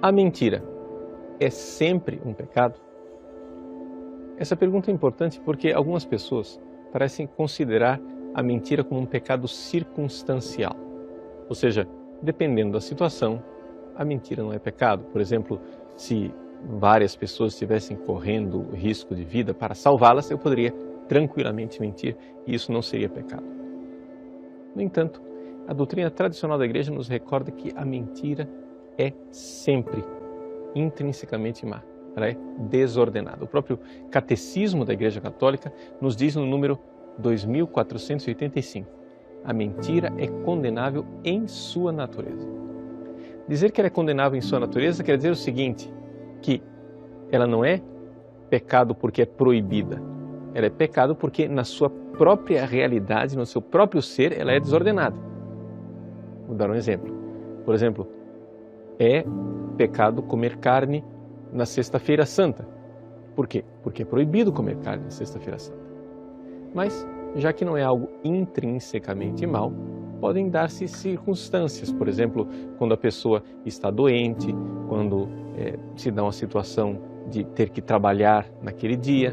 A mentira é sempre um pecado? Essa pergunta é importante porque algumas pessoas parecem considerar a mentira como um pecado circunstancial. Ou seja, dependendo da situação, a mentira não é pecado. Por exemplo, se várias pessoas estivessem correndo risco de vida, para salvá-las, eu poderia tranquilamente mentir e isso não seria pecado. No entanto, a doutrina tradicional da Igreja nos recorda que a mentira é sempre intrinsecamente má. Ela é desordenada. O próprio Catecismo da Igreja Católica nos diz no número 2485, a mentira é condenável em sua natureza. Dizer que ela é condenável em sua natureza quer dizer o seguinte, que ela não é pecado porque é proibida, ela é pecado porque na sua própria realidade, no seu próprio ser, ela é desordenada. Vou dar um exemplo. Por exemplo, é pecado comer carne na Sexta-feira Santa. Por quê? Porque é proibido comer carne na Sexta-feira Santa. Mas, já que não é algo intrinsecamente mal, podem dar-se circunstâncias. Por exemplo, quando a pessoa está doente, quando se dá uma situação de ter que trabalhar naquele dia,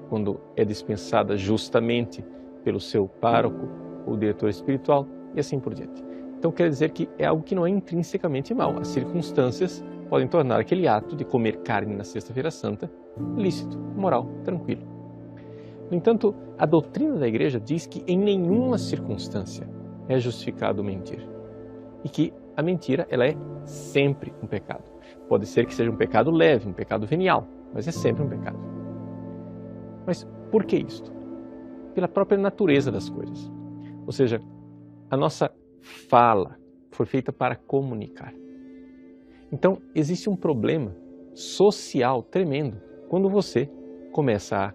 quando é dispensada justamente pelo seu pároco ou diretor espiritual e assim por diante. Então quer dizer que é algo que não é intrinsecamente mal. As circunstâncias podem tornar aquele ato de comer carne na Sexta-feira Santa lícito, moral, tranquilo. No entanto, a doutrina da Igreja diz que em nenhuma circunstância é justificado mentir. E que a mentira ela é sempre um pecado. Pode ser que seja um pecado leve, um pecado venial, mas é sempre um pecado. Mas por que isto? Pela própria natureza das coisas. Ou seja, a nossa fala foi feita para comunicar. Então, existe um problema social tremendo quando você começa a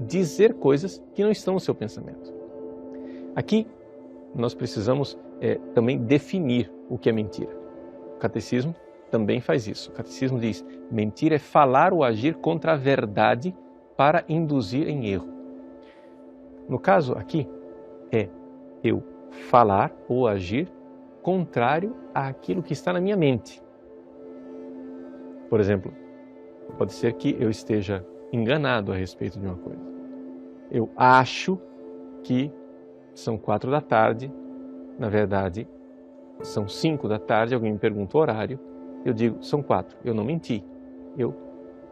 dizer coisas que não estão no seu pensamento. Aqui, nós precisamos também definir o que é mentira. O catecismo também faz isso. O catecismo diz, mentira é falar ou agir contra a verdade para induzir em erro. No caso aqui, é eu falar ou agir contrário àquilo que está na minha mente. Por exemplo, pode ser que eu esteja enganado a respeito de uma coisa. Eu acho que são 4 da tarde, na verdade são 5 da tarde, alguém me pergunta o horário, eu digo são 4, eu não menti, eu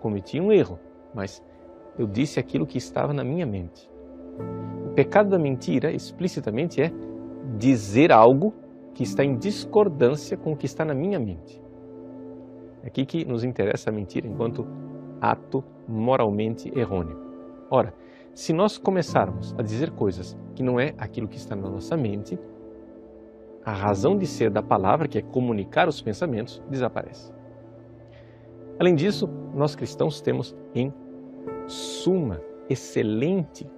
cometi um erro, mas eu disse aquilo que estava na minha mente. O pecado da mentira, explicitamente, é dizer algo que está em discordância com o que está na minha mente. É aqui que nos interessa a mentira enquanto ato moralmente errôneo. Ora, se nós começarmos a dizer coisas que não é aquilo que está na nossa mente, a razão de ser da palavra, que é comunicar os pensamentos, desaparece. Além disso, nós cristãos temos em suma, excelente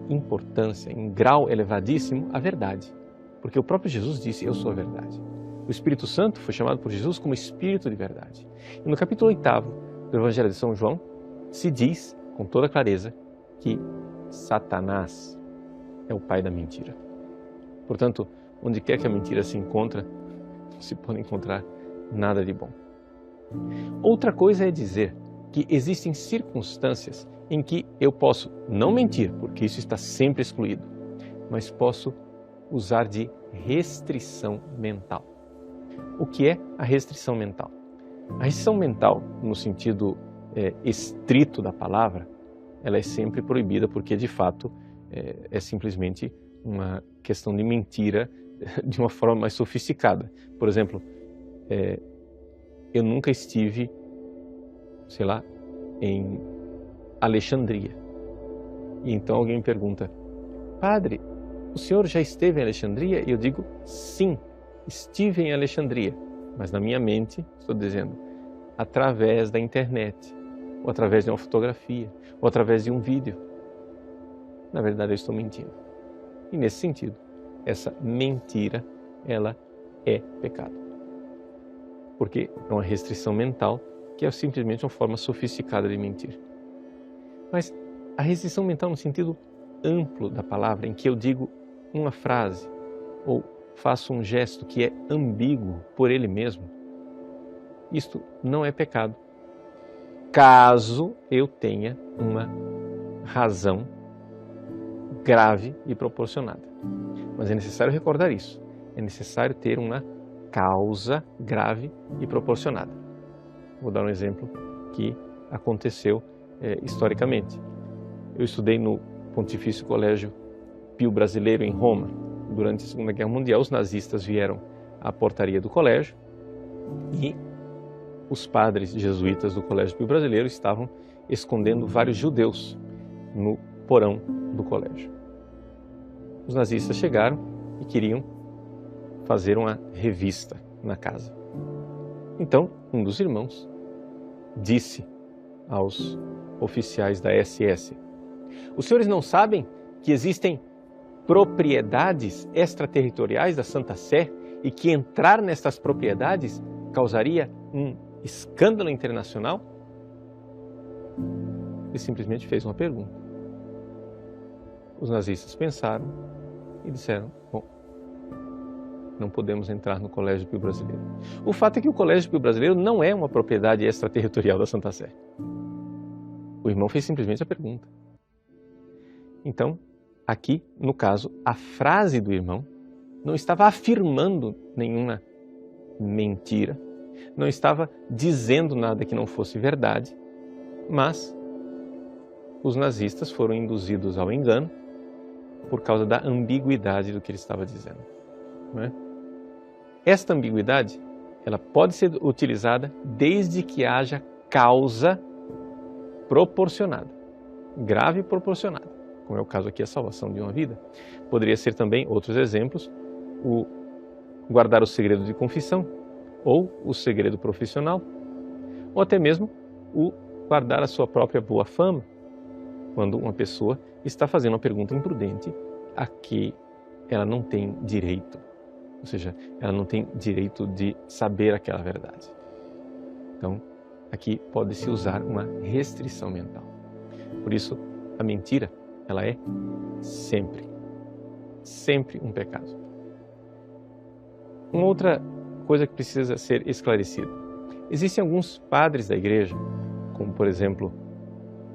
importância, em grau elevadíssimo, a verdade. Porque o próprio Jesus disse, eu sou a verdade. O Espírito Santo foi chamado por Jesus como Espírito de verdade. E no capítulo 8º do Evangelho de São João, se diz, com toda clareza, que Satanás é o pai da mentira. Portanto, onde quer que a mentira se encontra, não se pode encontrar nada de bom. Outra coisa é dizer que existem circunstâncias em que eu posso não mentir, porque isso está sempre excluído, mas posso usar de restrição mental. O que é a restrição mental? A restrição mental, no sentido estrito da palavra, ela é sempre proibida porque, de fato, é simplesmente uma questão de mentira de uma forma mais sofisticada. Por exemplo, eu nunca estive, sei lá, em Alexandria. E então alguém me pergunta, padre, o senhor já esteve em Alexandria? E eu digo, sim, estive em Alexandria. Mas na minha mente, estou dizendo, através da internet, ou através de uma fotografia, ou através de um vídeo. Na verdade, eu estou mentindo. E nesse sentido, essa mentira, ela é pecado. Porque é uma restrição mental que é simplesmente uma forma sofisticada de mentir. Mas a restrição mental no sentido amplo da palavra, em que eu digo uma frase ou faço um gesto que é ambíguo por ele mesmo, isto não é pecado, caso eu tenha uma razão grave e proporcionada. Mas é necessário recordar isso. É necessário ter uma causa grave e proporcionada. Vou dar um exemplo que aconteceu historicamente. Eu estudei no Pontifício Colégio Pio Brasileiro em Roma. Durante a Segunda Guerra Mundial, os nazistas vieram à portaria do colégio e os padres jesuítas do Colégio Pio Brasileiro estavam escondendo vários judeus no porão do colégio. Os nazistas chegaram e queriam fazer uma revista na casa. Então, um dos irmãos disse aos oficiais da SS: os senhores não sabem que existem propriedades extraterritoriais da Santa Sé e que entrar nestas propriedades causaria um escândalo internacional? Ele simplesmente fez uma pergunta. Os nazistas pensaram e disseram: bom, não podemos entrar no Colégio Pio Brasileiro. O fato é que o Colégio Pio Brasileiro não é uma propriedade extraterritorial da Santa Sé. O irmão fez simplesmente a pergunta. Então, aqui, no caso, a frase do irmão não estava afirmando nenhuma mentira, não estava dizendo nada que não fosse verdade, mas os nazistas foram induzidos ao engano por causa da ambiguidade do que ele estava dizendo. Não é? Esta ambiguidade, ela pode ser utilizada desde que haja causa proporcionada, grave e proporcionada, como é o caso aqui, a salvação de uma vida. Poderia ser também, outros exemplos, o guardar o segredo de confissão, ou o segredo profissional, ou até mesmo o guardar a sua própria boa fama, quando uma pessoa está fazendo uma pergunta imprudente a que ela não tem direito, ou seja, ela não tem direito de saber aquela verdade. Então, aqui pode-se usar uma restrição mental. Por isso, a mentira, ela é sempre um pecado. Uma outra coisa que precisa ser esclarecida. Existem alguns padres da igreja, como por exemplo,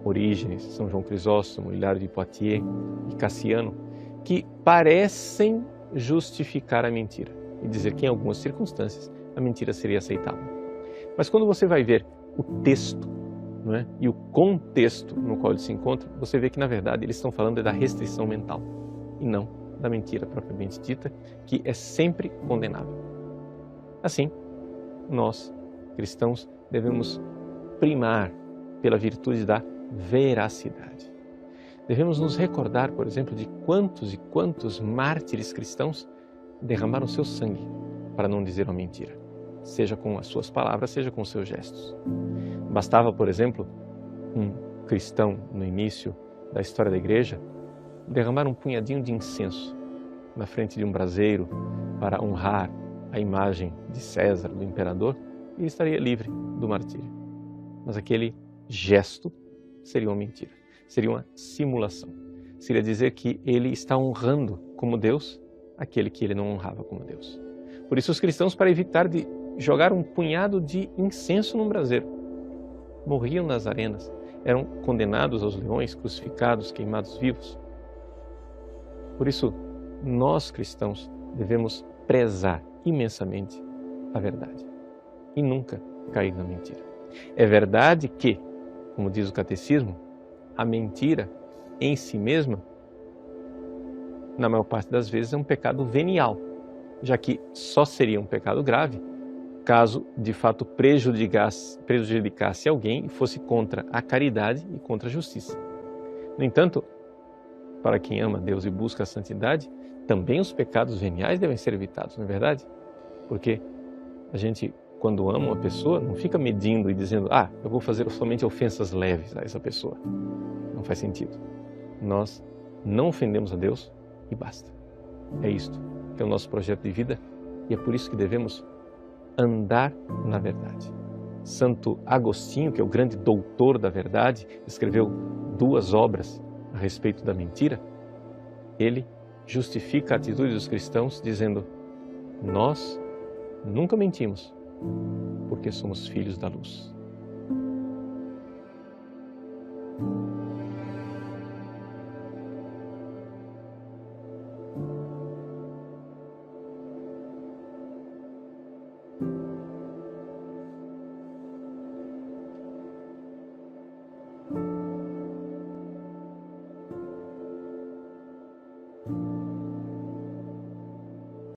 Orígenes, São João Crisóstomo, Hilário de Poitiers e Cassiano, que parecem justificar a mentira e dizer que em algumas circunstâncias a mentira seria aceitável. Mas quando você vai ver o texto, não é? E o contexto no qual ele se encontra, você vê que na verdade eles estão falando da restrição mental e não da mentira propriamente dita, que é sempre condenável. Assim, nós, cristãos, devemos primar pela virtude da veracidade. Devemos nos recordar, por exemplo, de quantos e quantos mártires cristãos derramaram seu sangue para não dizer uma mentira, seja com as suas palavras, seja com os seus gestos. Bastava, por exemplo, um cristão no início da história da igreja derramar um punhadinho de incenso na frente de um braseiro para honrar a imagem de César, do imperador, e ele estaria livre do martírio. Mas aquele gesto seria uma mentira, seria uma simulação. Seria dizer que ele está honrando como Deus aquele que ele não honrava como Deus. Por isso os cristãos, para evitar de jogar um punhado de incenso num braseiro, morriam nas arenas, eram condenados aos leões, crucificados, queimados vivos. Por isso, nós cristãos devemos prezar imensamente a verdade e nunca cair na mentira. É verdade que, como diz o catecismo, a mentira em si mesma, na maior parte das vezes, é um pecado venial, já que só seria um pecado grave caso de fato prejudicasse alguém e fosse contra a caridade e contra a justiça. No entanto, para quem ama Deus e busca a santidade, também os pecados veniais devem ser evitados, não é verdade? Porque a gente, quando ama uma pessoa, não fica medindo e dizendo: eu vou fazer somente ofensas leves a essa pessoa. Não faz sentido. Nós não ofendemos a Deus e basta. É isto que é o nosso projeto de vida e é por isso que devemos andar na verdade. Santo Agostinho, que é o grande doutor da verdade, escreveu 2 obras a respeito da mentira. Ele justifica a atitude dos cristãos dizendo: nós nunca mentimos, porque porque somos filhos da luz.